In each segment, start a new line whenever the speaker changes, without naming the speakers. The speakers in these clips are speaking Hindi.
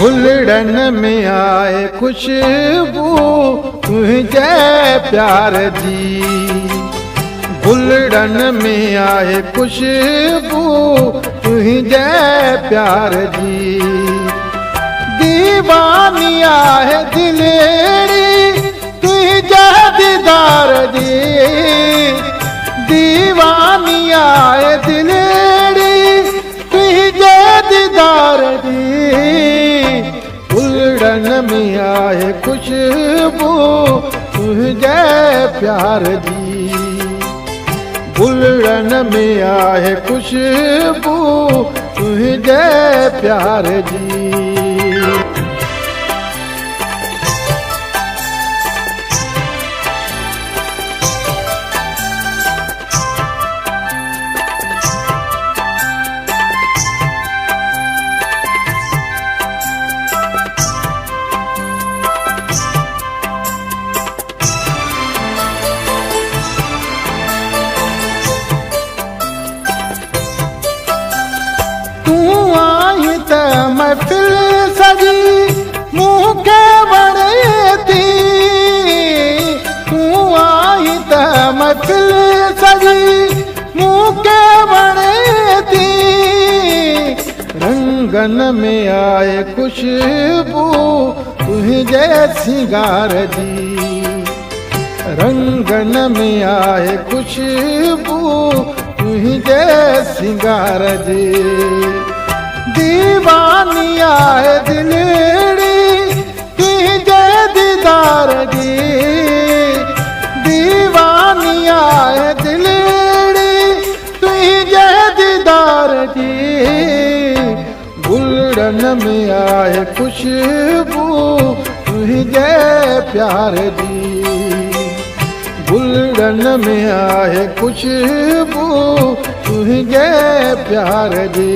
गुलड़न में आए खुशबू तुझे प्यार जी, गुलड़न में आए खुशबू तुझे प्यार जी। दीवानी आए दिलेरी तुझे दीदार जी, दीवानी आए दिलेरी तुझे दीदार जी। गुलड़न में आए खुशबू तुझे प्यार जी, गुलड़न में आए खुशबू तुझे प्यार जी। महफिल सजी मुँह के बड़े थी, तू आई त महफिल सजी मुँह के बड़े थी। रंगन में आए खुशबू तुझे सिंगार जी, रंगन में आए खुशबू तुझे सिंगार जी। दीवानी आए दिलेरी तुझे दीदार जी, दीवानी आए दिलेरी तुझे दीदार जी। गुलड़न में आए खुशबू तुझे प्यार जी, गुलड़न में आए खुशबू तुझे प्यार जी।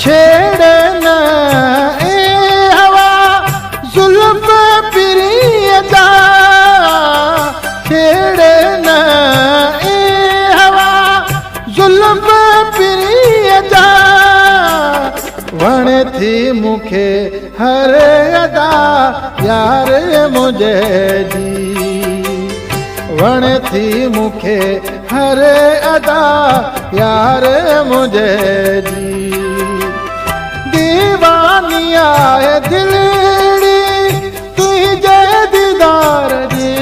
छेड़े न ए हवा जुल्फ प्रियता, छेड़े न ए हवा जुल्फ प्रियता। वण थी मुखे हर अदा यार मुझे जी, वण थी मुखे हर अदा यार मुझे जी। दीवानी आए दिलेरी तुझे दीदार जी,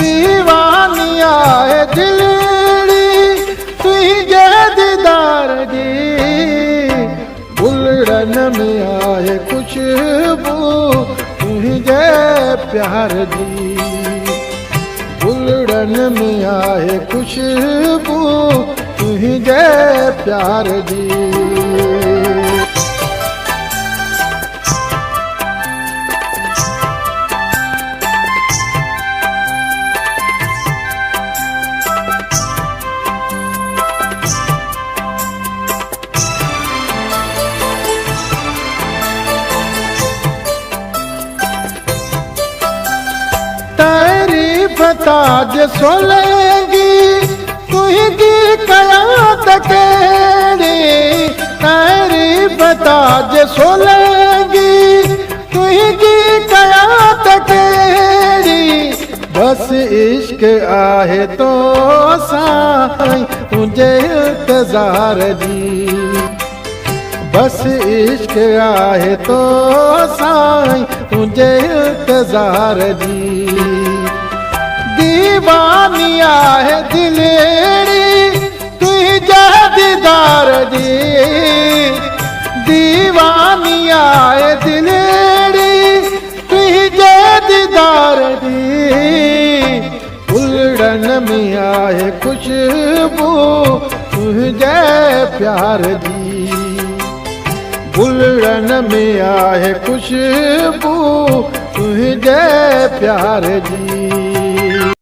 दीवानी आए दिलेरी तुझे दीदार जी। गुलड़न में आए खुशबू तुझे प्यार जी, गुलड़न में आए खुशबू तुझे प्यार जी। तारीफ ताज सोलेगी तुझी कयात केड़ी, तारीफ ताज सोलेगी तुझी कयात केड़ी। बस इश्क आहे तो साईं तुझे इंतजार जी, बस इश्क आहे तो साईं तुझे इंतजार जी। दीवानी आए दिलेरी तुझे दीदार जी, दीवानी आए दिलेरी तुझे दीदार जी। गुलड़न में आए खुशबू तुझे प्यार जी, फुलड़न में आहे खुशबू तुझे प्यार जी।